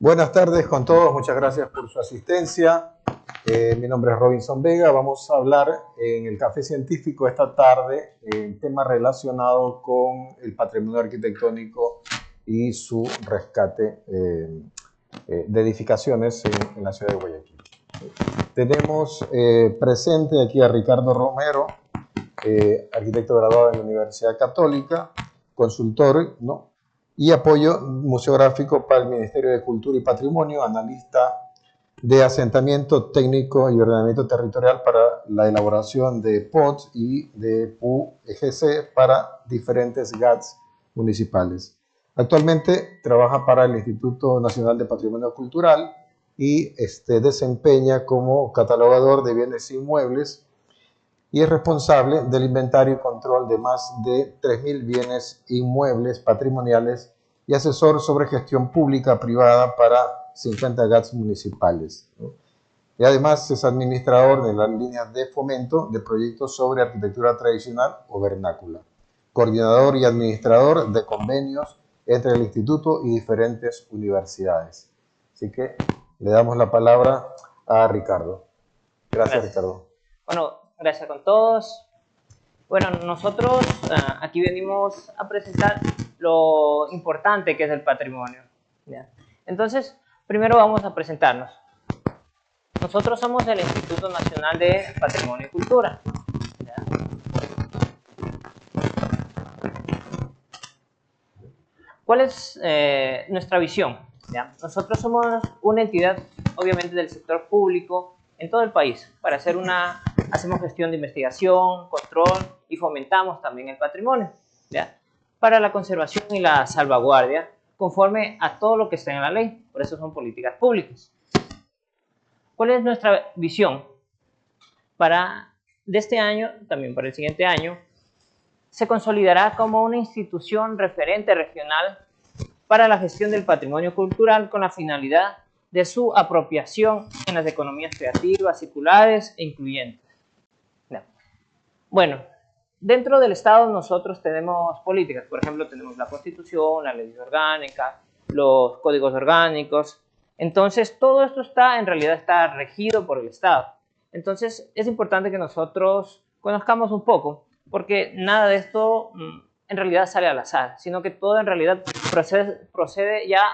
Buenas tardes con todos, muchas gracias por su asistencia. Mi nombre es Robinson Vega. Vamos a hablar en el Café Científico esta tarde en tema relacionado con el patrimonio arquitectónico y su rescate de edificaciones en la ciudad de Guayaquil. Tenemos presente aquí a Ricardo Romero, arquitecto graduado en la Universidad Católica, consultor, ¿no?, y apoyo museográfico para el Ministerio de Cultura y Patrimonio, analista de asentamiento técnico y ordenamiento territorial para la elaboración de POTS y de PUEGC para diferentes GATS municipales. Actualmente trabaja para el Instituto Nacional de Patrimonio Cultural y desempeña como catalogador de bienes inmuebles y es responsable del inventario y control de más de 3.000 bienes inmuebles patrimoniales y asesor sobre gestión pública privada para 50 GATS municipales, ¿no? Y además es administrador de las líneas de fomento de proyectos sobre arquitectura tradicional o vernácula, coordinador y administrador de convenios entre el instituto y diferentes universidades. Así que le damos la palabra a Ricardo. Gracias, Ricardo. Bueno, gracias con todos. Bueno, nosotros aquí venimos a presentar lo importante que es el patrimonio, ¿ya? Entonces, primero vamos a presentarnos. Nosotros somos el Instituto Nacional de Patrimonio y Cultura, ¿ya? ¿Cuál es nuestra visión? ¿Ya? Nosotros somos una entidad, obviamente, del sector público en todo el país. Hacemos gestión de investigación, control y fomentamos también el patrimonio, ¿ya?, para la conservación y la salvaguardia, conforme a todo lo que está en la ley. Por eso son políticas públicas. ¿Cuál es nuestra visión? De este año, también para el siguiente año, se consolidará como una institución referente regional para la gestión del patrimonio cultural con la finalidad de su apropiación en las economías creativas, circulares e incluyentes. Bueno, dentro del Estado nosotros tenemos políticas, por ejemplo, tenemos la Constitución, la ley orgánica, los códigos orgánicos. Entonces, todo esto en realidad está regido por el Estado. Entonces, es importante que nosotros conozcamos un poco, porque nada de esto en realidad sale al azar, sino que todo en realidad procede ya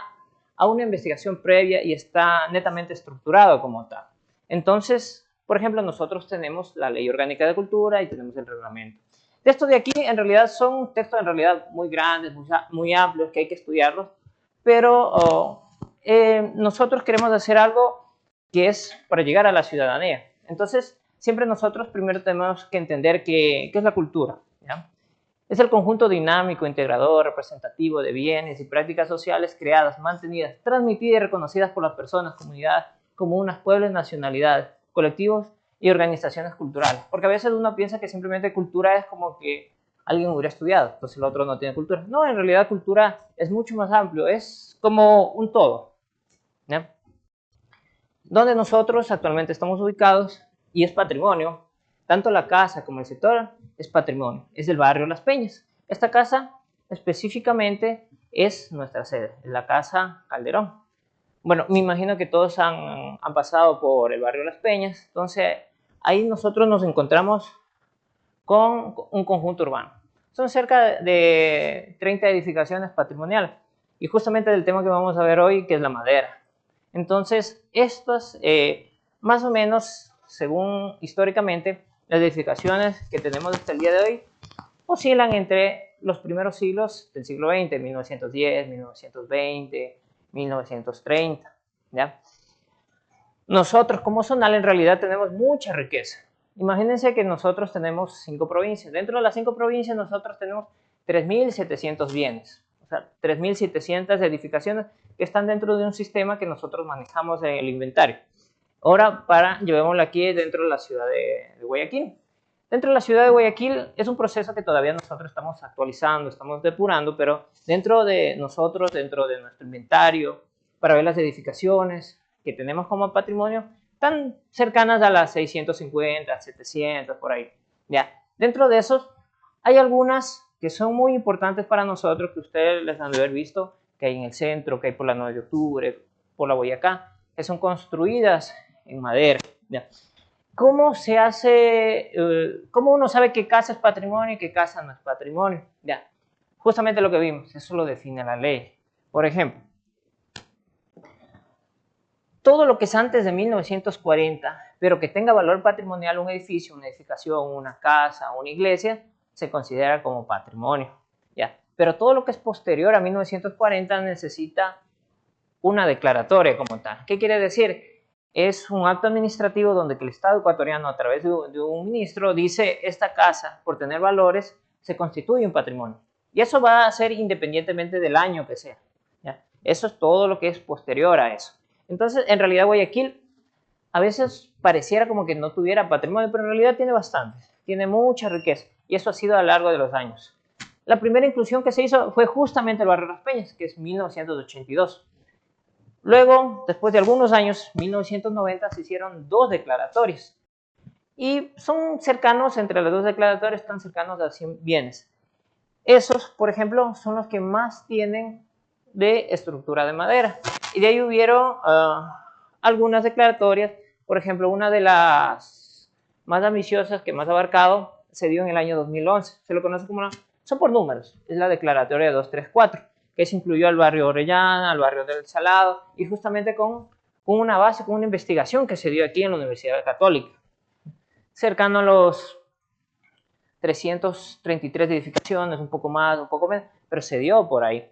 a una investigación previa y está netamente estructurado como tal. Entonces, por ejemplo, nosotros tenemos la Ley Orgánica de Cultura y tenemos el reglamento. Textos de aquí en realidad son textos en realidad muy grandes, muy amplios, que hay que estudiarlos, pero nosotros queremos hacer algo que es para llegar a la ciudadanía. Entonces, siempre nosotros primero tenemos que entender qué es la cultura, ¿ya? Es el conjunto dinámico, integrador, representativo de bienes y prácticas sociales creadas, mantenidas, transmitidas y reconocidas por las personas, comunidades, comunas, pueblos, nacionalidades, colectivos y organizaciones culturales. Porque a veces uno piensa que simplemente cultura es como que alguien hubiera estudiado, entonces el otro no tiene cultura. No, en realidad cultura es mucho más amplio, es como un todo, ¿ya? Donde nosotros actualmente estamos ubicados y es patrimonio, tanto la casa como el sector es patrimonio, es del barrio Las Peñas. Esta casa específicamente es nuestra sede, es la Casa Calderón. Bueno, me imagino que todos han pasado por el barrio Las Peñas, entonces ahí nosotros nos encontramos con un conjunto urbano. Son cerca de 30 edificaciones patrimoniales y justamente del tema que vamos a ver hoy, que es la madera. Entonces, estas, más o menos, según históricamente, las edificaciones que tenemos hasta el día de hoy oscilan entre los primeros siglos del siglo XX, 1910, 1920, 1930, ¿ya? Nosotros como zonal en realidad tenemos mucha riqueza. Imagínense que nosotros tenemos 5 provincias. Dentro de las 5 provincias nosotros tenemos 3.700 bienes, o sea, 3.700 edificaciones que están dentro de un sistema que nosotros manejamos en el inventario. Ahora, llevémoslo aquí dentro de la ciudad de Guayaquil. Dentro de la ciudad de Guayaquil es un proceso que todavía nosotros estamos actualizando, estamos depurando, pero dentro de nosotros, dentro de nuestro inventario, para ver las edificaciones que tenemos como patrimonio, están cercanas a las 650, 700, por ahí, ¿ya? Dentro de esos hay algunas que son muy importantes para nosotros, que ustedes les han de haber visto, que hay en el centro, que hay por la 9 de octubre, por la Boyacá, que son construidas en madera. ¿Ya? ¿Cómo se hace, cómo uno sabe qué casa es patrimonio y qué casa no es patrimonio? Ya, justamente lo que vimos, eso lo define la ley. Por ejemplo, todo lo que es antes de 1940, pero que tenga valor patrimonial, un edificio, una edificación, una casa, una iglesia, se considera como patrimonio. ¿Ya? Pero todo lo que es posterior a 1940 necesita una declaratoria como tal. ¿Qué quiere decir? Es un acto administrativo donde el Estado ecuatoriano, a través de un ministro, dice: esta casa, por tener valores, se constituye un patrimonio. Y eso va a ser independientemente del año que sea. ¿Ya? Eso es todo lo que es posterior a eso. Entonces, en realidad, Guayaquil a veces pareciera como que no tuviera patrimonio, pero en realidad tiene bastante, tiene mucha riqueza. Y eso ha sido a lo largo de los años. La primera inclusión que se hizo fue justamente el barrio Las Peñas, que es 1982. Luego, después de algunos años, 1990, se hicieron 2 declaratorias. Y son cercanos, entre las 2 declaratorias, están cercanos a 100 bienes. Esos, por ejemplo, son los que más tienen de estructura de madera. Y de ahí hubieron algunas declaratorias. Por ejemplo, una de las más ambiciosas, que más ha abarcado, se dio en el año 2011. Se lo conoce como son por números. Es la declaratoria 234, que se incluyó al barrio Orellana, al barrio del Salado, y justamente con una base, con una investigación que se dio aquí en la Universidad Católica. Cercano a los 333 edificaciones, un poco más, un poco menos, pero se dio por ahí.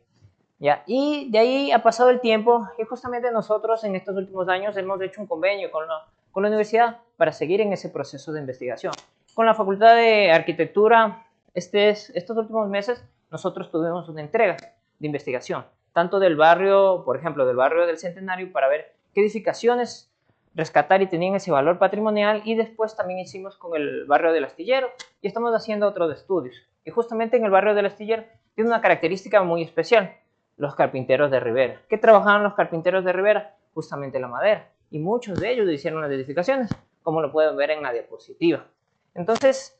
¿Ya? Y de ahí ha pasado el tiempo y justamente nosotros en estos últimos años hemos hecho un convenio con la universidad para seguir en ese proceso de investigación. Con la Facultad de Arquitectura, estos últimos meses nosotros tuvimos una entrega de investigación, tanto del barrio, por ejemplo, del barrio del Centenario, para ver qué edificaciones rescatar y tenían ese valor patrimonial, y después también hicimos con el barrio del Astillero y estamos haciendo otros estudios. Y justamente en el barrio del Astillero tiene una característica muy especial: los carpinteros de Rivera. ¿Qué trabajaban los carpinteros de Rivera? Justamente la madera, y muchos de ellos hicieron las edificaciones, como lo pueden ver en la diapositiva. Entonces,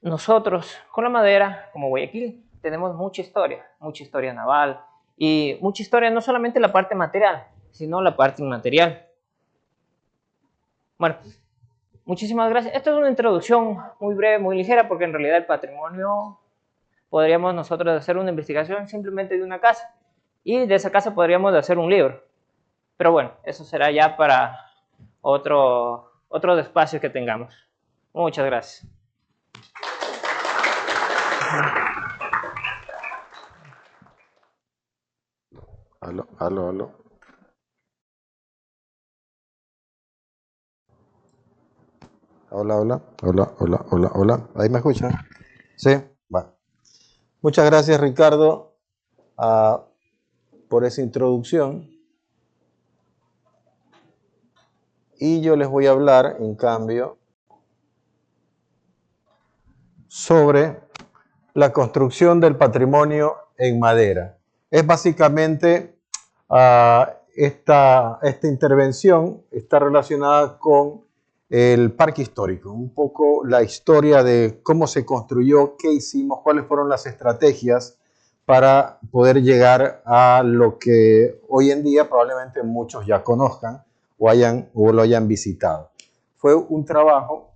nosotros con la madera, como Guayaquil, tenemos mucha historia naval, y mucha historia, no solamente la parte material, sino la parte inmaterial. Bueno, muchísimas gracias. Esta es una introducción muy breve, muy ligera, porque en realidad el patrimonio, podríamos nosotros hacer una investigación simplemente de una casa, y de esa casa podríamos hacer un libro. Pero bueno, eso será ya para otro espacio que tengamos. Muchas gracias. Aló, aló, aló. Hola, hola, hola, hola, hola, hola. ¿Ahí me escuchan? Sí, va. Muchas gracias, Ricardo, por esa introducción. Y yo les voy a hablar, en cambio, sobre la construcción del patrimonio en madera. Es básicamente esta intervención está relacionada con el parque histórico, un poco la historia de cómo se construyó, qué hicimos, cuáles fueron las estrategias para poder llegar a lo que hoy en día probablemente muchos ya conozcan o lo hayan visitado. Fue un trabajo,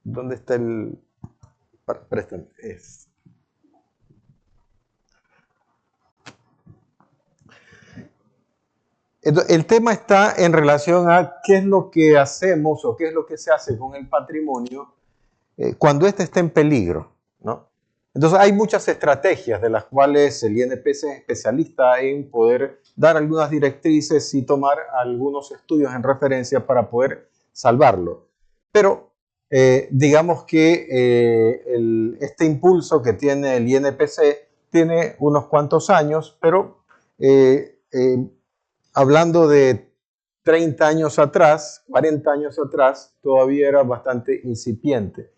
¿dónde está el? Préstame. El tema está en relación a qué es lo que hacemos o qué es lo que se hace con el patrimonio cuando éste está en peligro, ¿no? Entonces hay muchas estrategias de las cuales el INPC es especialista en poder dar algunas directrices y tomar algunos estudios en referencia para poder salvarlo. Pero digamos que este impulso que tiene el INPC tiene unos cuantos años, pero hablando de 30 años atrás, 40 años atrás, todavía era bastante incipiente.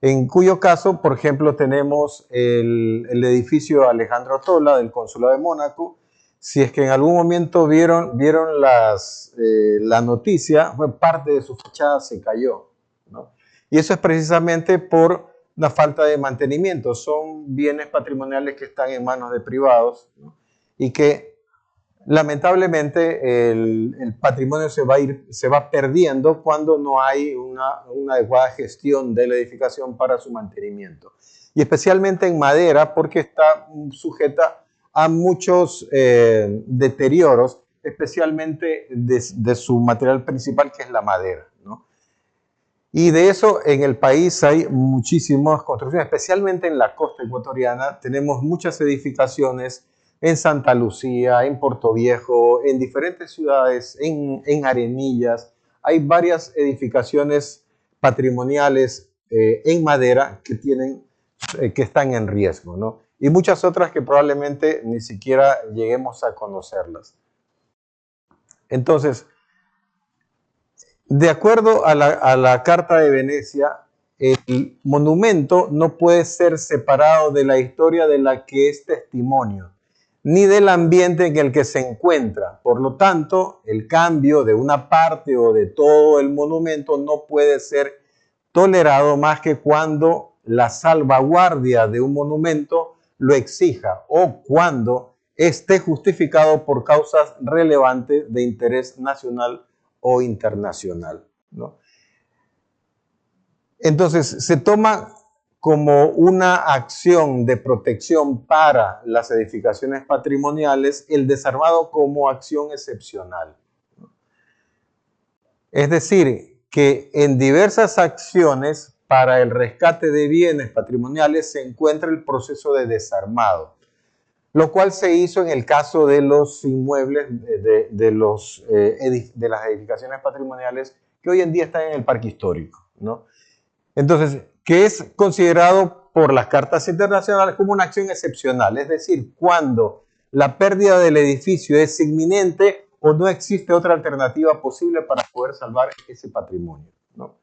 En cuyo caso, por ejemplo, tenemos el edificio Alejandro Tola del Consulado de Mónaco. Si es que en algún momento vieron la noticia, parte de su fachada se cayó, ¿no? Y eso es precisamente por una falta de mantenimiento. Son bienes patrimoniales que están en manos de privados, ¿no? Y que lamentablemente el patrimonio se va perdiendo cuando no hay una adecuada gestión de la edificación para su mantenimiento. Y especialmente en madera, porque está sujeta a muchos deterioros, especialmente de su material principal, que es la madera, ¿no? Y de eso en el país hay muchísimas construcciones, especialmente en la costa ecuatoriana. Tenemos muchas edificaciones en Santa Lucía, en Puerto Viejo, en diferentes ciudades, en Arenillas. Hay varias edificaciones patrimoniales en madera que están en riesgo, ¿no? Y muchas otras que probablemente ni siquiera lleguemos a conocerlas. Entonces, de acuerdo a la Carta de Venecia, el monumento no puede ser separado de la historia de la que es testimonio, ni del ambiente en el que se encuentra. Por lo tanto, el cambio de una parte o de todo el monumento no puede ser tolerado más que cuando la salvaguardia de un monumento lo exija o cuando esté justificado por causas relevantes de interés nacional o internacional, ¿no? Entonces, se toma como una acción de protección para las edificaciones patrimoniales el desarmado como acción excepcional. Es decir, que en diversas acciones para el rescate de bienes patrimoniales se encuentra el proceso de desarmado, lo cual se hizo en el caso de los inmuebles de las edificaciones patrimoniales que hoy en día están en el parque histórico, ¿no? Entonces, que es considerado por las cartas internacionales como una acción excepcional, es decir, cuando la pérdida del edificio es inminente o no existe otra alternativa posible para poder salvar ese patrimonio, ¿no?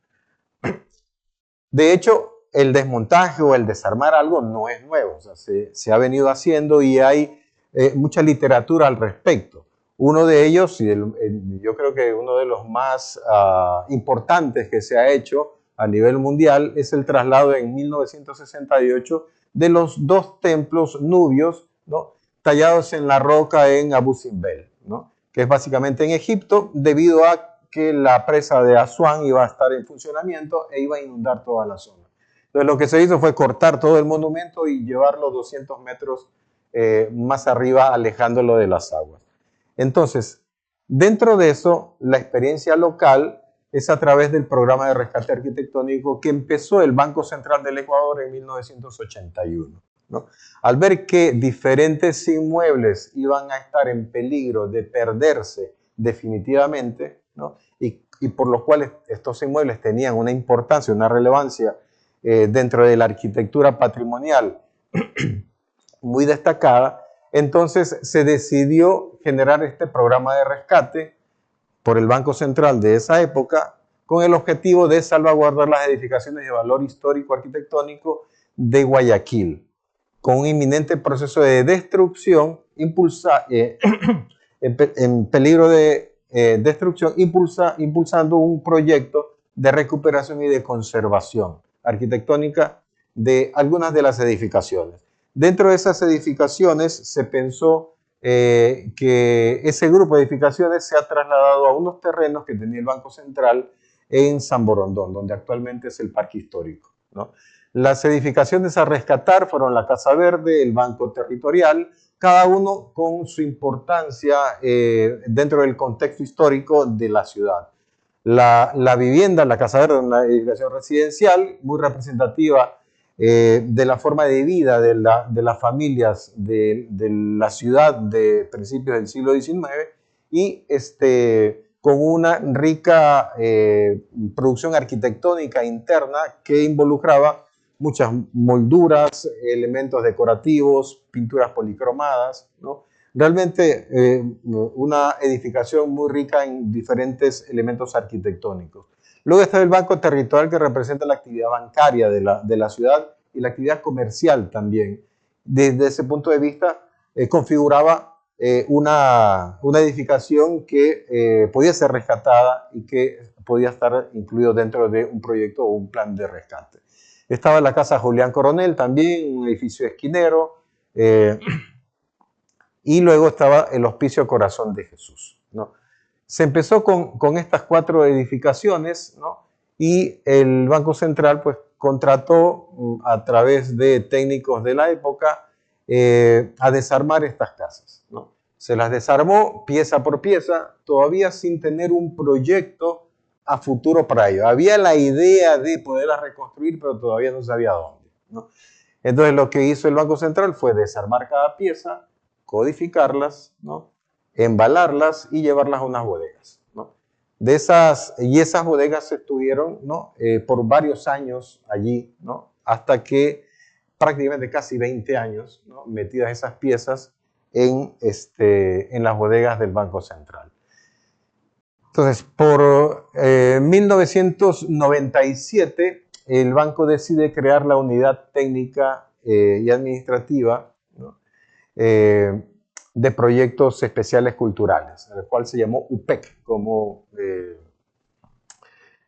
De hecho, el desmontaje o el desarmar algo no es nuevo, o sea, se ha venido haciendo y hay mucha literatura al respecto. Uno de ellos, y yo creo que uno de los más importantes que se ha hecho a nivel mundial, es el traslado en 1968 de los dos templos nubios, ¿no?, tallados en la roca en Abu Simbel, ¿no?, que es básicamente en Egipto, debido a que la presa de Asuán iba a estar en funcionamiento e iba a inundar toda la zona. Entonces lo que se hizo fue cortar todo el monumento y llevarlo 200 metros más arriba, alejándolo de las aguas. Entonces, dentro de eso, la experiencia local es a través del programa de rescate arquitectónico que empezó el Banco Central del Ecuador en 1981, ¿no? Al ver que diferentes inmuebles iban a estar en peligro de perderse definitivamente, ¿no?, y por los cuales estos inmuebles tenían una importancia, una relevancia dentro de la arquitectura patrimonial muy destacada, entonces se decidió generar este programa de rescate por el Banco Central de esa época con el objetivo de salvaguardar las edificaciones de valor histórico arquitectónico de Guayaquil, con un inminente proceso de destrucción en peligro de destrucción, impulsando un proyecto de recuperación y de conservación arquitectónica de algunas de las edificaciones. Dentro de esas edificaciones se pensó que ese grupo de edificaciones se ha trasladado a unos terrenos que tenía el Banco Central en San Borondón, donde actualmente es el Parque Histórico, ¿no? Las edificaciones a rescatar fueron la Casa Verde, el Banco Territorial, cada uno con su importancia dentro del contexto histórico de la ciudad. La vivienda, la Casa Verde, una edificación residencial muy representativa de la forma de vida de las familias de la ciudad de principios del siglo XIX y con una rica producción arquitectónica interna que involucraba muchas molduras, elementos decorativos, pinturas policromadas, ¿no? Realmente una edificación muy rica en diferentes elementos arquitectónicos. Luego está el Banco Territorial, que representa la actividad bancaria de la ciudad y la actividad comercial también. Desde ese punto de vista, configuraba una edificación que podía ser rescatada y que podía estar incluido dentro de un proyecto o un plan de rescate. Estaba la Casa Julián Coronel también, un edificio esquinero, y luego estaba el Hospicio Corazón de Jesús, ¿no? Se empezó con estas 4 edificaciones, ¿no? Y el Banco Central pues contrató a través de técnicos de la época a desarmar estas casas, ¿no? Se las desarmó pieza por pieza, todavía sin tener un proyecto a futuro para ello. Había la idea de poderlas reconstruir, pero todavía no sabía dónde, ¿no? Entonces lo que hizo el Banco Central fue desarmar cada pieza, codificarlas, ¿no? Embalarlas y llevarlas a unas bodegas, ¿no? Esas bodegas estuvieron, ¿no? Por varios años allí, ¿no? Hasta que prácticamente casi 20 años, ¿no? Metidas esas piezas en las bodegas del Banco Central. Entonces, por 1997, el banco decide crear la unidad técnica y administrativa, ¿no? De proyectos especiales culturales, el cual se llamó UPEC, como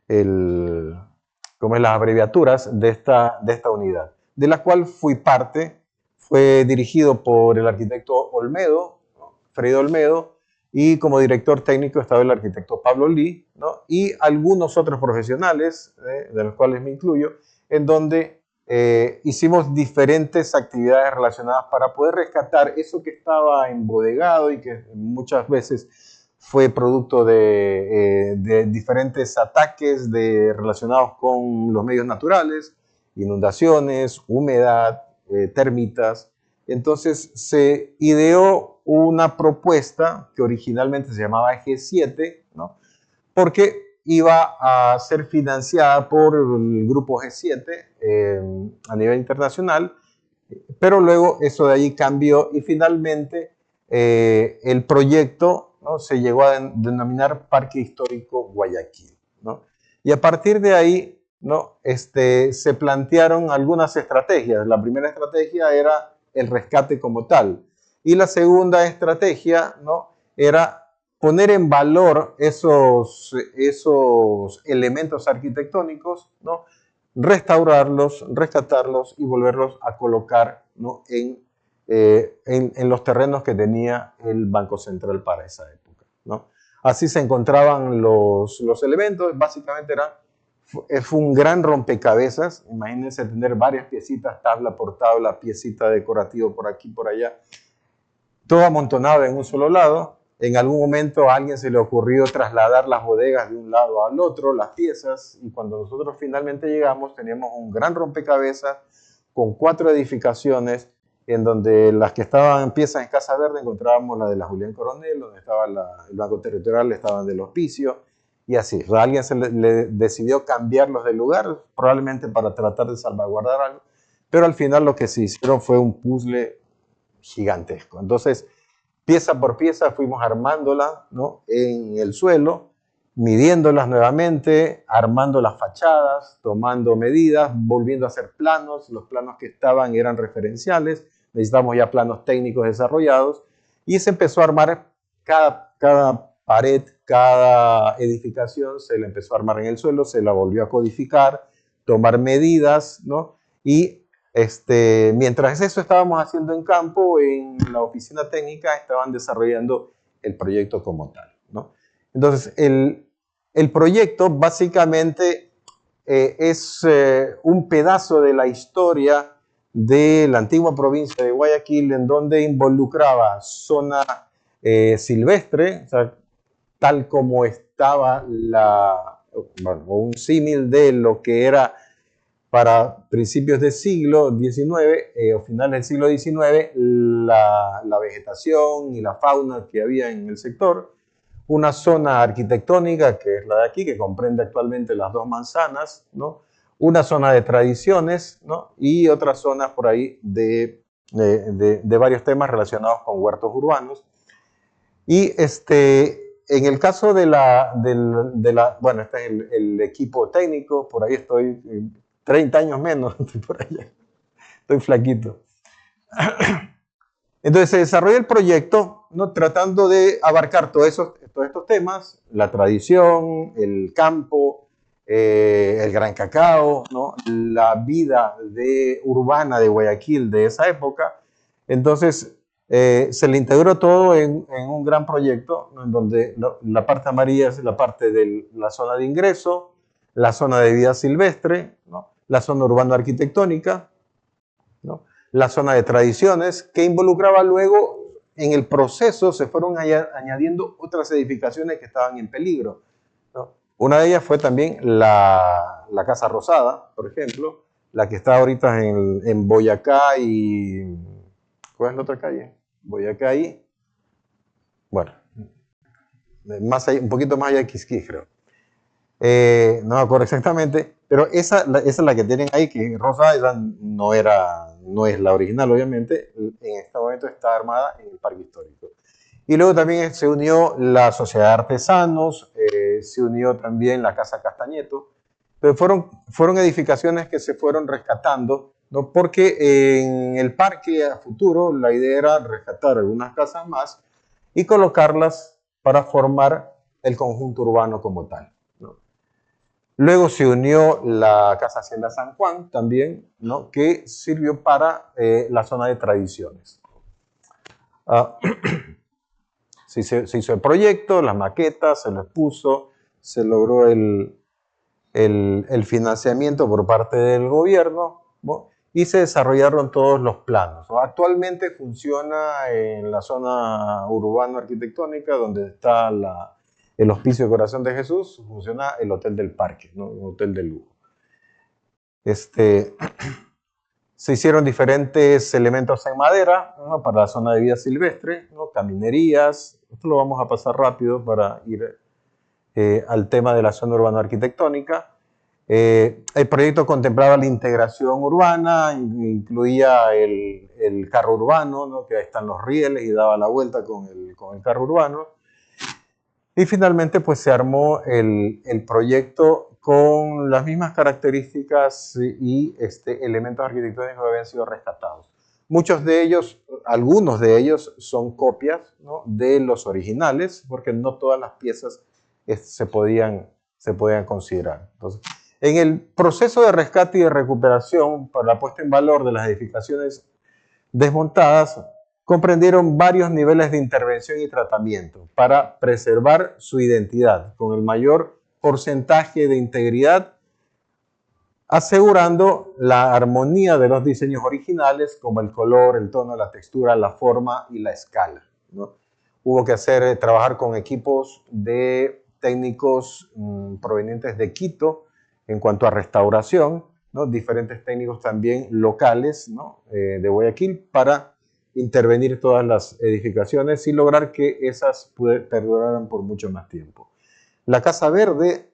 las abreviaturas de esta unidad, de la cual fui parte. Fue dirigido por el arquitecto Olmedo, ¿no? Fredo Olmedo, y como director técnico estaba el arquitecto Pablo Lee, ¿no? Y algunos otros profesionales, de los cuales me incluyo, en donde hicimos diferentes actividades relacionadas para poder rescatar eso que estaba embodegado y que muchas veces fue producto de diferentes ataques relacionados con los medios naturales, inundaciones, humedad, termitas. Entonces se ideó una propuesta que originalmente se llamaba G7, ¿no? Porque iba a ser financiada por el grupo G7 a nivel internacional, pero luego eso de ahí cambió y finalmente el proyecto, ¿no? Se llegó a denominar Parque Histórico Guayaquil, ¿no? Y a partir de ahí, ¿no? Se plantearon algunas estrategias. La primera estrategia era el rescate como tal. Y la segunda estrategia, ¿no? Era poner en valor esos elementos arquitectónicos, ¿no? Restaurarlos, rescatarlos y volverlos a colocar, ¿no? en los terrenos que tenía el Banco Central para esa época, ¿no? Así se encontraban los elementos. Básicamente fue un gran rompecabezas. Imagínense tener varias piecitas, tabla por tabla, piecita decorativa por aquí, por allá, todo amontonado en un solo lado. En algún momento a alguien se le ocurrió trasladar las bodegas de un lado al otro, las piezas, y cuando nosotros finalmente llegamos teníamos un gran rompecabezas con 4 edificaciones, en donde las que estaban en piezas en Casa Verde encontrábamos la de la Julián Coronel, donde estaba el Banco Territorial, estaban del Hospicio, y así. A alguien se le decidió cambiarlos de lugar, probablemente para tratar de salvaguardar algo, pero al final lo que se hicieron fue un puzzle gigantesco. Entonces, pieza por pieza fuimos armándola, ¿no? En el suelo, midiéndolas nuevamente, armando las fachadas, tomando medidas, volviendo a hacer planos. Los planos que estaban eran referenciales, necesitamos ya planos técnicos desarrollados, y se empezó a armar cada pared, cada edificación, se la empezó a armar en el suelo, se la volvió a codificar, tomar medidas, ¿no? Y mientras eso estábamos haciendo en campo, en la oficina técnica estaban desarrollando el proyecto como tal, ¿no? Entonces, el proyecto básicamente es un pedazo de la historia de la antigua provincia de Guayaquil, en donde involucraba zona silvestre, o sea, tal como estaba un símil de lo que era para principios del siglo XIX o finales del siglo XIX, la vegetación y la fauna que había en el sector, una zona arquitectónica que es la de aquí, que comprende actualmente las 2 manzanas, ¿no? Una zona de tradiciones, ¿no? Y otras zonas por ahí de varios temas relacionados con huertos urbanos. Y en el caso bueno, este es el equipo técnico, por ahí estoy 30 años menos, estoy por allá, estoy flaquito. Entonces se desarrolla el proyecto, ¿no? Tratando de abarcar todos estos temas, la tradición, el campo, el gran cacao, ¿no? La vida urbana de Guayaquil de esa época. Entonces Se le integró todo en un gran proyecto, ¿no? En donde la parte amarilla es la parte de la zona de ingreso, la zona de vida silvestre, ¿no? La zona urbano-arquitectónica, ¿no? La zona de tradiciones, que involucraba luego, en el proceso se fueron añadiendo otras edificaciones que estaban en peligro, ¿no? Una de ellas fue también la Casa Rosada, por ejemplo, la que está ahorita en Boyacá y... ¿Cuál es la otra calle? Boyacá y... Bueno, más allá, un poquito más allá de Quisquí, creo. No me acuerdo exactamente, pero esa es la que tienen ahí, que Rosa no es la original, obviamente. En este momento está armada en el Parque Histórico. Y luego también se unió la Sociedad de Artesanos, se unió también la Casa Castañeto, pero fueron edificaciones que se fueron rescatando, ¿no? Porque en el parque a futuro la idea era rescatar algunas casas más y colocarlas para formar el conjunto urbano como tal, ¿no? Luego se unió la Casa Hacienda San Juan también, ¿no? Que sirvió para la zona de tradiciones. Se hizo el proyecto, las maquetas, se lo expuso, se logró el financiamiento por parte del gobierno, ¿no? Y se desarrollaron todos los planos, ¿no? Actualmente funciona en la zona urbano-arquitectónica, donde está el Hospicio de Corazón de Jesús, funciona el Hotel del Parque, ¿no? Un hotel de lujo. Se hicieron diferentes elementos en madera, ¿no? Para la zona de vida silvestre, ¿no? Caminerías. Esto lo vamos a pasar rápido para ir al tema de la zona urbano-arquitectónica. El proyecto contemplaba la integración urbana, incluía el carro urbano, ¿no? Que ahí están los rieles y daba la vuelta con el carro urbano. Y finalmente pues se armó el proyecto con las mismas características y elementos arquitectónicos que habían sido rescatados. Muchos de ellos, algunos de ellos son copias, ¿no? De los originales, porque no todas las piezas se podían considerar. Entonces, en el proceso de rescate y de recuperación para la puesta en valor de las edificaciones desmontadas, comprendieron varios niveles de intervención y tratamiento para preservar su identidad con el mayor porcentaje de integridad, asegurando la armonía de los diseños originales, como el color, el tono, la textura, la forma y la escala, ¿no? Hubo que trabajar con equipos de técnicos provenientes de Quito en cuanto a restauración, ¿no? Diferentes técnicos también locales, ¿no? De Guayaquil, para intervenir todas las edificaciones y lograr que esas perduraran por mucho más tiempo. La Casa Verde,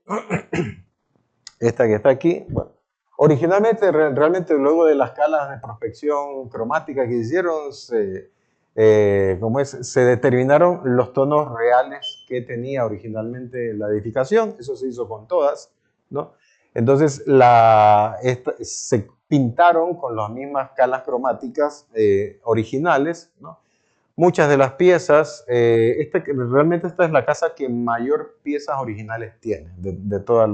esta que está aquí, bueno, originalmente, realmente luego de las escalas de prospección cromática que hicieron, se determinaron los tonos reales que tenía originalmente la edificación. Eso se hizo con todas, ¿no? Entonces se pintaron con las mismas escalas cromáticas originales, ¿no? Muchas de las piezas, realmente esta es la casa que mayor piezas originales tiene de toda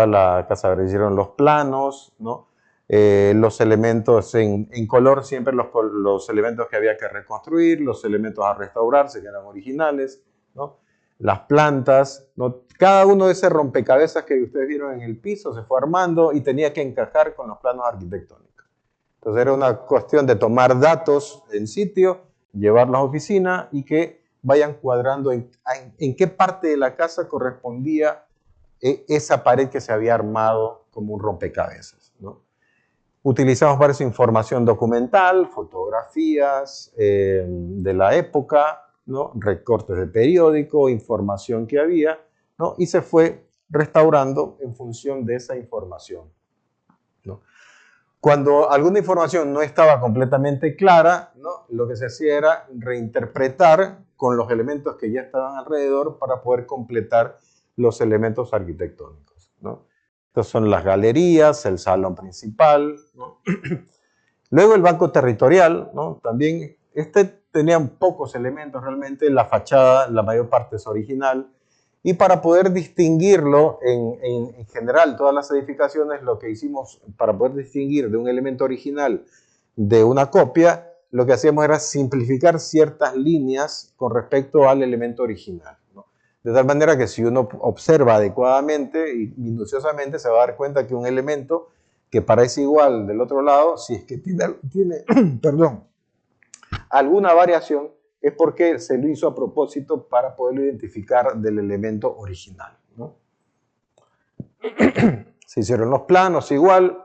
la Casa Verde. Hicieron los planos, ¿no? Los elementos en color, siempre los elementos que había que reconstruir, los elementos a restaurarse que eran originales, ¿no? Las plantas, ¿no? Cada uno de esos rompecabezas que ustedes vieron en el piso se fue armando y tenía que encajar con los planos arquitectónicos. Entonces era una cuestión de tomar datos en sitio, llevarlos a la oficina y que vayan cuadrando en qué parte de la casa correspondía esa pared que se había armado como un rompecabezas, ¿no? Utilizamos para eso información documental, fotografías de la época, ¿no? Recortes de periódico, información que había, ¿no? Y se fue restaurando en función de esa información, ¿no? Cuando alguna información no estaba completamente clara, ¿no? Lo que se hacía era reinterpretar con los elementos que ya estaban alrededor para poder completar los elementos arquitectónicos, ¿no? Estas son las galerías, el salón principal, ¿no? Luego el banco territorial, ¿no? También tenían pocos elementos realmente, la fachada, la mayor parte es original, y para poder distinguirlo en general, todas las edificaciones, lo que hicimos para poder distinguir de un elemento original de una copia, lo que hacíamos era simplificar ciertas líneas con respecto al elemento original, ¿no? De tal manera que si uno observa adecuadamente y minuciosamente se va a dar cuenta que un elemento que parece igual del otro lado, si es que tiene perdón, alguna variación, es porque se lo hizo a propósito para poderlo identificar del elemento original, ¿no? Se hicieron los planos igual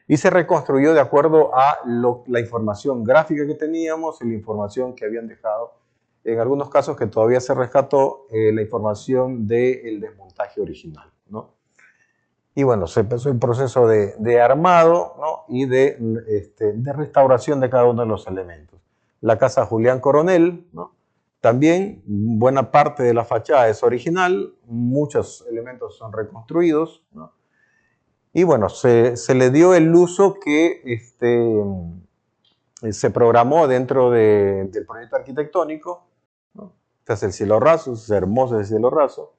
y se reconstruyó de acuerdo a la información gráfica que teníamos y la información que habían dejado, en algunos casos que todavía se rescató, la información del desmontaje original, ¿no? Y bueno, se empezó el proceso de armado, ¿no? Y de restauración de cada uno de los elementos. La casa Julián Coronel, ¿no? También buena parte de la fachada es original, muchos elementos son reconstruidos, ¿no? Y bueno, se le dio el uso que se programó dentro del proyecto arquitectónico, ¿no? Este es el cielo raso, es hermoso el cielo raso.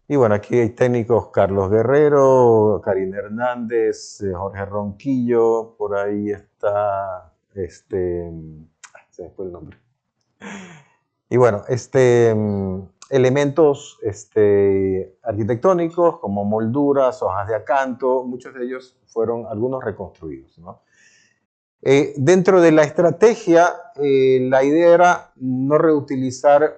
Y bueno, aquí hay técnicos Carlos Guerrero, Karina Hernández, Jorge Ronquillo, por ahí está, se me fue el nombre. Y bueno, elementos arquitectónicos como molduras, hojas de acanto, muchos de ellos fueron algunos reconstruidos, ¿no? Dentro de la estrategia, la idea era no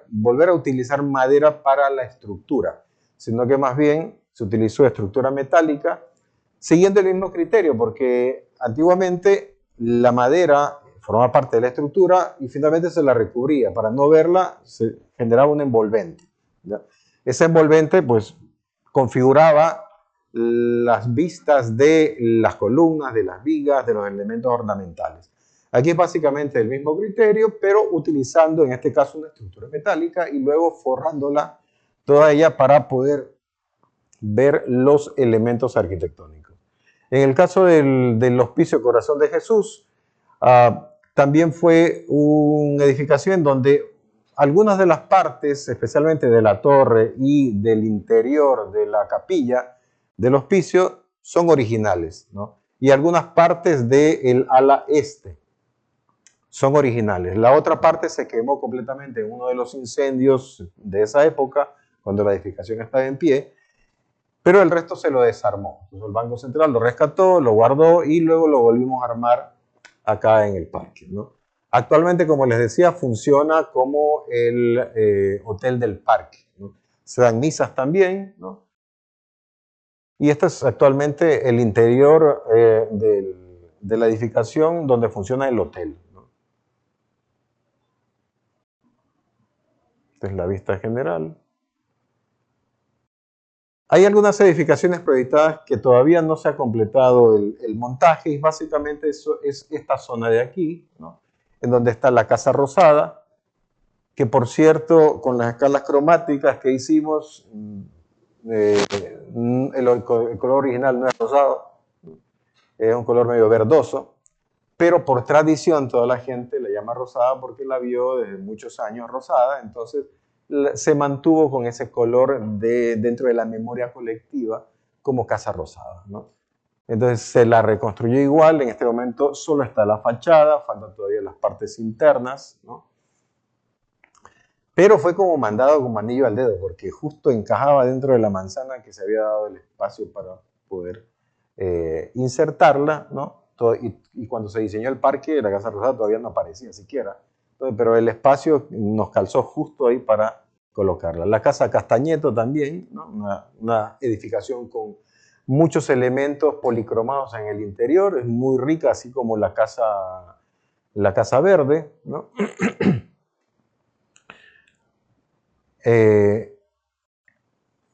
volver a utilizar madera para la estructura, sino que más bien se utilizó estructura metálica, siguiendo el mismo criterio, porque antiguamente la madera formaba parte de la estructura y finalmente se la recubría. Para no verla, se generaba un envolvente, ¿ya? Ese envolvente, pues, configuraba las vistas de las columnas, de las vigas, de los elementos ornamentales. Aquí es básicamente el mismo criterio, pero utilizando en este caso una estructura metálica y luego forrándola toda ella para poder ver los elementos arquitectónicos. En el caso del Hospicio Corazón de Jesús, también fue una edificación en donde algunas de las partes, especialmente de la torre y del interior de la capilla del hospicio, son originales, ¿no? Y algunas partes del ala este son originales. La otra parte se quemó completamente en uno de los incendios de esa época, cuando la edificación estaba en pie, pero el resto se lo desarmó. Entonces el Banco Central lo rescató, lo guardó y luego lo volvimos a armar acá en el parque, ¿no? Actualmente, como les decía, funciona como el hotel del parque, ¿no? Se dan misas también, ¿no? Y este es actualmente el interior de la edificación donde funciona el hotel, ¿no? Esta es la vista general. Hay algunas edificaciones proyectadas que todavía no se ha completado el montaje y básicamente eso es esta zona de aquí, ¿no? En donde está la Casa Rosada, que por cierto, con las escalas cromáticas que hicimos, el color original no es rosado, es un color medio verdoso, pero por tradición toda la gente la llama rosada porque la vio desde muchos años rosada, entonces se mantuvo con ese color dentro de la memoria colectiva como Casa Rosada, ¿no? Entonces se la reconstruyó igual, en este momento solo está la fachada, faltan todavía las partes internas, ¿no? Pero fue como mandado como anillo al dedo, porque justo encajaba dentro de la manzana que se había dado el espacio para poder insertarla, ¿no? Y cuando se diseñó el parque, la Casa Rosada todavía no aparecía siquiera. Entonces, pero el espacio nos calzó justo ahí para colocarla. La Casa Castañeto también, ¿no? Una edificación con muchos elementos policromados en el interior, es muy rica, así como la Casa Verde, ¿no?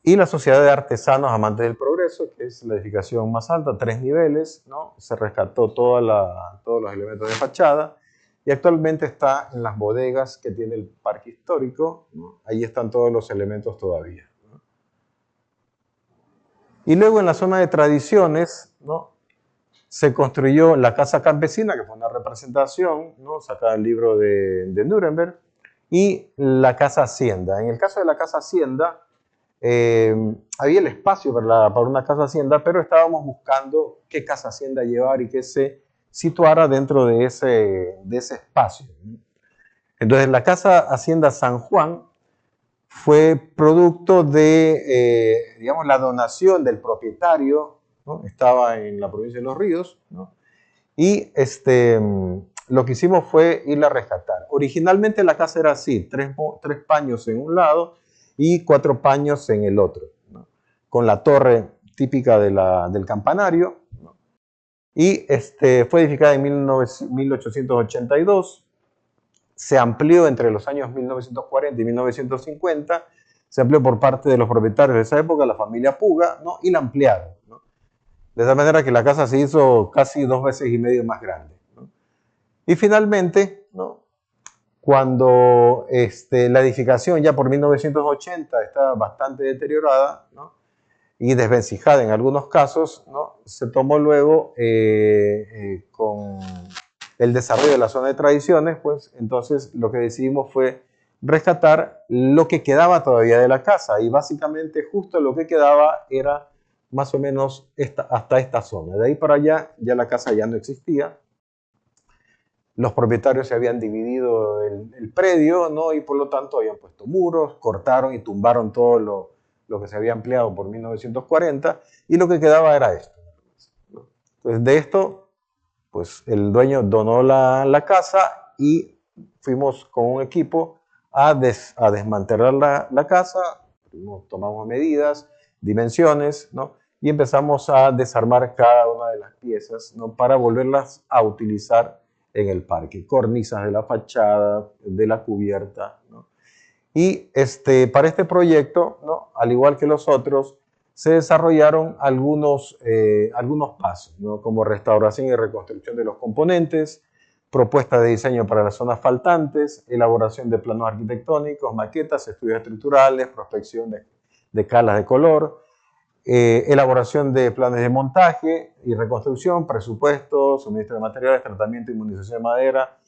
Y la Sociedad de Artesanos Amantes del Progreso, que es la edificación más alta, 3 niveles, ¿no? Se rescató todos los elementos de fachada y actualmente está en las bodegas que tiene el parque histórico, ¿no? Ahí están todos los elementos todavía, ¿no? Y luego en la zona de tradiciones, ¿no? Se construyó la Casa Campesina, que fue una representación, ¿no? Sacada del libro de Nuremberg, y la Casa Hacienda. En el caso de la Casa Hacienda, había el espacio para una casa hacienda, pero estábamos buscando qué casa hacienda llevar y que se situara dentro de ese espacio. Entonces, la Casa Hacienda San Juan fue producto de, digamos, la donación del propietario, ¿no? Estaba en la provincia de Los Ríos, ¿no? Y lo que hicimos fue irla a rescatar. Originalmente la casa era así, tres paños en un lado y 4 paños en el otro, ¿no? Con la torre típica del campanario, ¿no? Y fue edificada en 1882, se amplió entre los años 1940 y 1950, se amplió por parte de los propietarios de esa época, la familia Puga, ¿no? Y la ampliaron, ¿no? De tal manera que la casa se hizo casi 2 veces y medio más grande, ¿no? Y finalmente, ¿no? Cuando la edificación ya por 1980 estaba bastante deteriorada, ¿no? Y desvencijada en algunos casos, ¿no? Se tomó luego con el desarrollo de la zona de tradiciones, pues entonces lo que decidimos fue rescatar lo que quedaba todavía de la casa, y básicamente justo lo que quedaba era más o menos hasta esta zona. De ahí para allá ya la casa ya no existía. Los propietarios se habían dividido el predio, ¿no? Y por lo tanto habían puesto muros, cortaron y tumbaron todo lo que se había ampliado por 1940, y lo que quedaba era esto, ¿no? Entonces de esto, pues el dueño donó la casa y fuimos con un equipo a desmantelar la casa, tomamos medidas, dimensiones, ¿no? Y empezamos a desarmar cada una de las piezas, ¿no? Para volverlas a utilizar en el parque, cornisas de la fachada, de la cubierta, ¿no? Y para este proyecto, ¿no? Al igual que los otros, se desarrollaron algunos pasos, ¿no? Como restauración y reconstrucción de los componentes, propuesta de diseño para las zonas faltantes, elaboración de planos arquitectónicos, maquetas, estudios estructurales, prospección de calas de color, elaboración de planes de montaje y reconstrucción, presupuesto, suministro de materiales, tratamiento y inmunización de madera,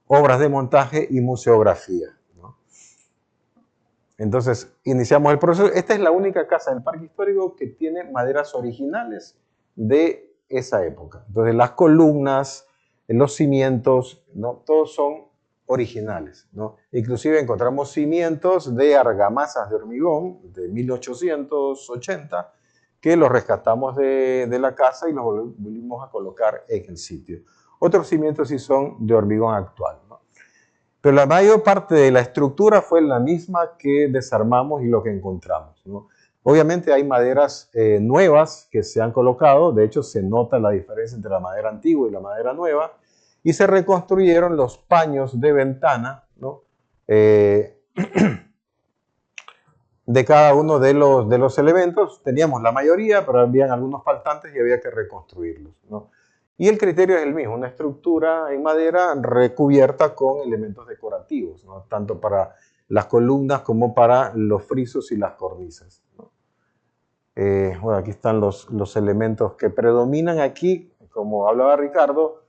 obras de montaje y museografía, ¿no? Entonces, iniciamos el proceso. Esta es la única casa del Parque Histórico que tiene maderas originales de esa época. Entonces, las columnas, los cimientos, ¿no? Todos son originales, ¿no? Inclusive encontramos cimientos de argamasas de hormigón de 1880, que los rescatamos de la casa y los volvimos a colocar en el sitio. Otros cimientos sí son de hormigón actual, ¿no? Pero la mayor parte de la estructura fue la misma que desarmamos y lo que encontramos, ¿no? Obviamente hay maderas nuevas que se han colocado, de hecho se nota la diferencia entre la madera antigua y la madera nueva, y se reconstruyeron los paños de ventana, ¿no? De cada uno de los elementos. Teníamos la mayoría, pero había algunos faltantes y había que reconstruirlos, ¿no? Y el criterio es el mismo, una estructura en madera recubierta con elementos decorativos, ¿no? Tanto para las columnas como para los frisos y las cornisas, ¿no? Bueno, aquí están los elementos que predominan aquí, como hablaba Ricardo,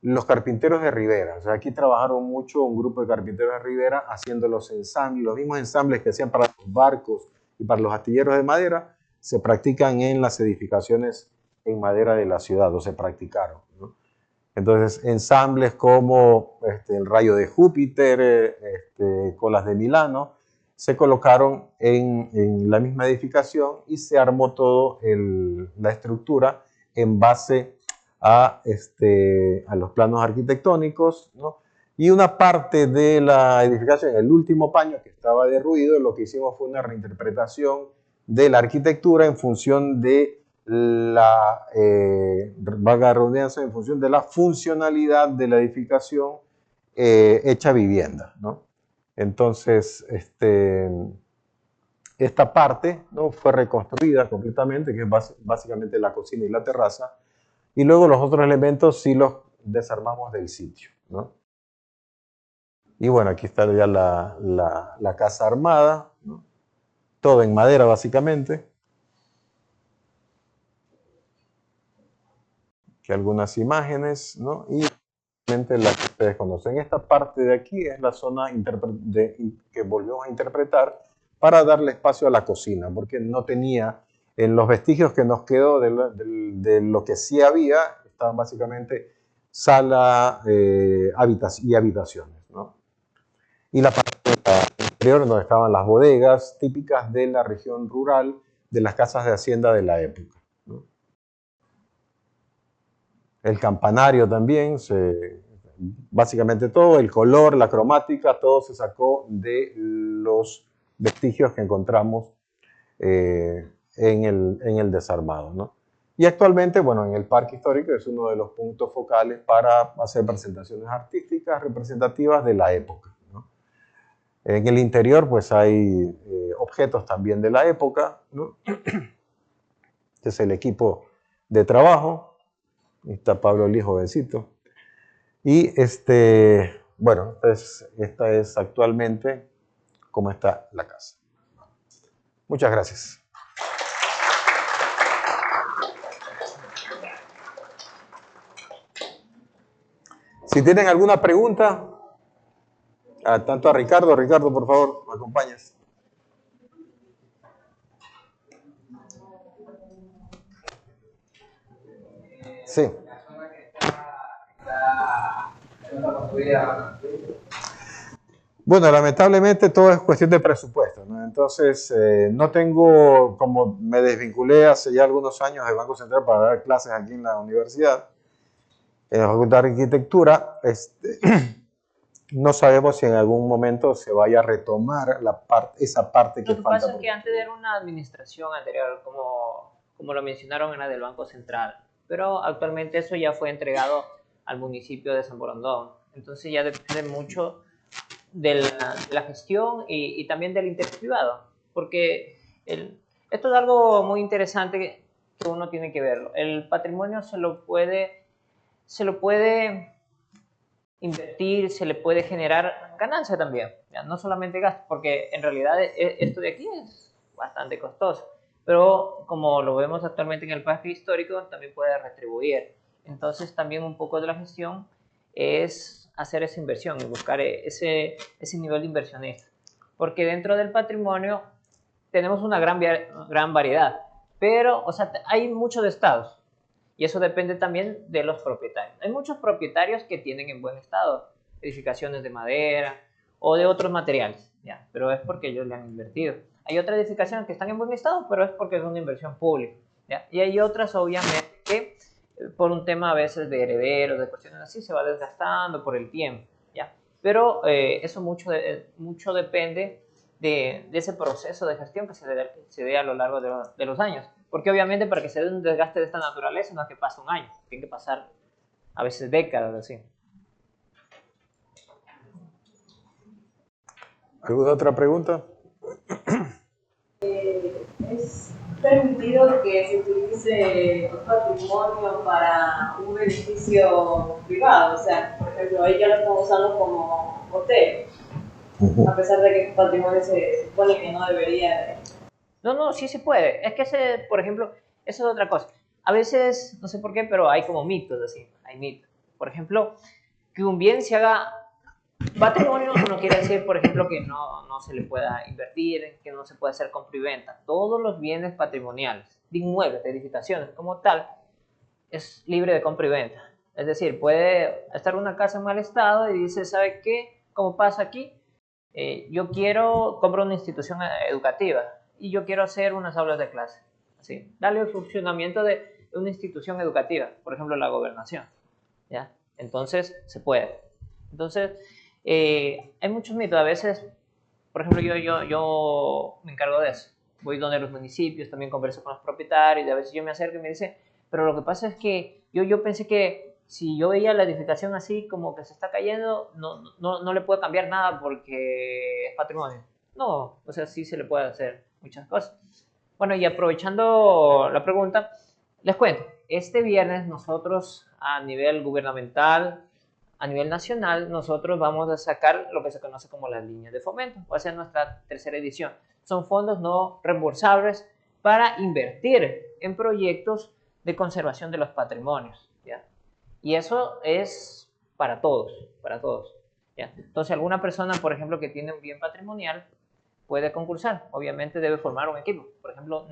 los carpinteros de Rivera. O sea, aquí trabajaron mucho un grupo de carpinteros de Rivera haciendo los ensambles, los mismos ensambles que hacían para los barcos y para los astilleros de madera, se practican en las edificaciones en madera de la ciudad, o se practicaron, ¿no? Entonces, ensambles como el rayo de Júpiter, colas de Milano, se colocaron en la misma edificación y se armó todo la estructura en base a los planos arquitectónicos, ¿no? Y una parte de la edificación, el último paño que estaba derruido, lo que hicimos fue una reinterpretación de la arquitectura en función de valga la redundancia, en función de la funcionalidad de la edificación hecha vivienda, ¿no? Entonces, esta parte, ¿no? Fue reconstruida completamente, que es básicamente la cocina y la terraza, y luego los otros elementos sí los desarmamos del sitio, ¿no? Y bueno, aquí está ya la casa armada, ¿no? Todo en madera básicamente. Aquí algunas imágenes, ¿no? Y la que ustedes conocen. Esta parte de aquí es la zona que volvemos a interpretar para darle espacio a la cocina, porque no tenía, en los vestigios que nos quedó de lo que sí había, estaban básicamente sala y habitaciones, ¿no? Y la parte interior donde estaban las bodegas típicas de la región rural, de las casas de hacienda de la época, ¿no? El campanario también, básicamente todo, el color, la cromática, todo se sacó de los vestigios que encontramos en el desarmado, ¿no? Y actualmente, bueno, en el Parque Histórico es uno de los puntos focales para hacer presentaciones artísticas representativas de la época, ¿no? En el interior, pues hay objetos también de la época, ¿no? Este es el equipo de trabajo. Ahí está Pablo Lee, jovencito. Y bueno, esta es actualmente cómo está la casa. Muchas gracias. Si tienen alguna pregunta, tanto a Ricardo, por favor, me acompañas. Sí. Bueno, lamentablemente todo es cuestión de presupuesto, ¿no? Entonces, no tengo, como me desvinculé hace ya algunos años del Banco Central para dar clases aquí en la universidad, en la Facultad de Arquitectura, no sabemos si en algún momento se vaya a retomar esa parte que falta. Lo que pasa es que antes era una administración anterior, como lo mencionaron, era del Banco Central, pero actualmente eso ya fue entregado al municipio de San Borondón. Entonces ya depende mucho de la gestión y también del interés privado, porque esto es algo muy interesante que uno tiene que verlo. El patrimonio se lo puede invertir, se le puede generar ganancia también, ¿ya? No solamente gasto, porque en realidad esto de aquí es bastante costoso, pero como lo vemos actualmente en el parque histórico, también puede retribuir. Entonces también un poco de la gestión es hacer esa inversión y buscar ese nivel de inversionista, porque dentro del patrimonio tenemos una gran variedad, pero, o sea, hay muchos estados. Y eso depende también de los propietarios. Hay muchos propietarios que tienen en buen estado edificaciones de madera o de otros materiales, ¿ya? Pero es porque ellos le han invertido. Hay otras edificaciones que están en buen estado, pero es porque es una inversión pública, ¿ya? Y hay otras, obviamente, que por un tema a veces de herederos, de cuestiones así, se va desgastando por el tiempo, ¿ya? Pero eso mucho depende de ese proceso de gestión que se dé a lo largo de los años. Porque obviamente para que se dé un desgaste de esta naturaleza no es que pase un año, tiene que pasar a veces décadas así. ¿Alguna otra pregunta? ¿Es permitido que se utilice un patrimonio para un beneficio privado? O sea, por ejemplo, ahí ya lo estamos usando como hotel, a pesar de que el patrimonio se supone que no debería. No, sí se puede. Es que por ejemplo, eso es otra cosa. A veces, no sé por qué, pero hay como mitos así, hay mitos. Por ejemplo, que un bien se haga patrimonio no quiere decir, por ejemplo, que no se le pueda invertir, que no se pueda hacer compra y venta. Todos los bienes patrimoniales, de inmuebles, de edificaciones como tal, es libre de compra y venta. Es decir, puede estar una casa en mal estado y dice, ¿sabe qué? ¿Cómo pasa aquí? Yo compro una institución educativa y yo quiero hacer unas aulas de clase. Así, darle el funcionamiento de una institución educativa, por ejemplo, la gobernación, ¿ya? Entonces, se puede. Entonces, hay muchos mitos. A veces, por ejemplo, yo me encargo de eso. Voy donde los municipios, también converso con los propietarios, y a veces yo me acerco y me dicen, pero lo que pasa es que yo pensé que si yo veía la edificación así como que se está cayendo, no le puedo cambiar nada porque es patrimonio. No, o sea, sí se le puede hacer muchas cosas. Bueno, y aprovechando la pregunta, les cuento, este viernes nosotros a nivel gubernamental, a nivel nacional, nosotros vamos a sacar lo que se conoce como las líneas de fomento. Va a ser nuestra tercera edición. Son fondos no reembolsables para invertir en proyectos de conservación de los patrimonios, ¿ya? Y eso es para todos, para todos, ¿ya? Entonces, alguna persona, por ejemplo, que tiene un bien patrimonial, puede concursar. Obviamente debe formar un equipo. Por ejemplo,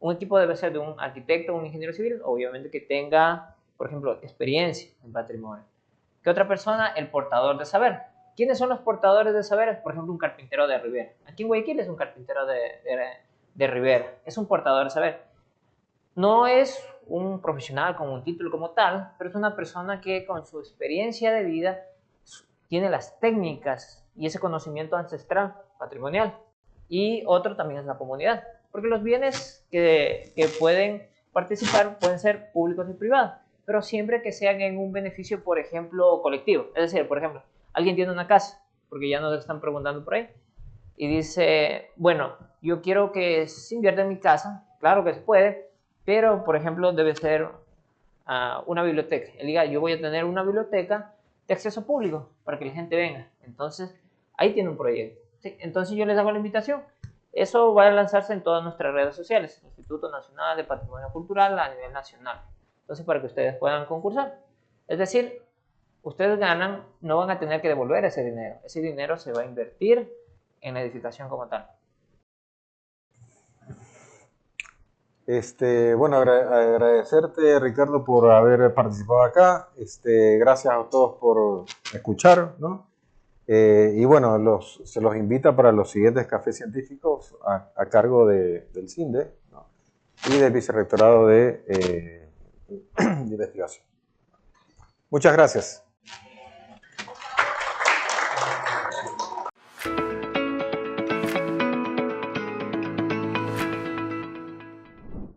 un equipo debe ser de un arquitecto, un ingeniero civil, obviamente que tenga por ejemplo, experiencia en patrimonio. ¿Qué otra persona? El portador de saber. ¿Quiénes son los portadores de saberes? Por ejemplo, un carpintero de Rivera. Aquí en Guayaquil es un carpintero de Rivera. Es un portador de saber. No es un profesional con un título como tal, pero es una persona que con su experiencia de vida tiene las técnicas y ese conocimiento ancestral, patrimonial. Y otro también es la comunidad, porque los bienes que pueden participar pueden ser públicos y privados, pero siempre que sean en un beneficio, por ejemplo, colectivo. Es decir, por ejemplo, alguien tiene una casa, porque ya nos están preguntando por ahí, y dice, bueno, yo quiero que se invierta en mi casa, claro que se puede, pero, por ejemplo, debe ser una biblioteca. Él diga, yo voy a tener una biblioteca de acceso público para que la gente venga. Entonces, ahí tiene un proyecto. ¿Sí? Entonces, yo les hago la invitación. Eso va a lanzarse en todas nuestras redes sociales, el Instituto Nacional de Patrimonio Cultural a nivel nacional. Entonces, para que ustedes puedan concursar. Es decir, ustedes ganan, no van a tener que devolver ese dinero. Ese dinero se va a invertir en la edificación como tal. Bueno, agradecerte, Ricardo, por haber participado acá. Gracias a todos por escuchar, ¿no? Y bueno, se los invita para los siguientes cafés científicos a cargo del CINDE, ¿no? Y del Vicerrectorado de Investigación. Muchas gracias.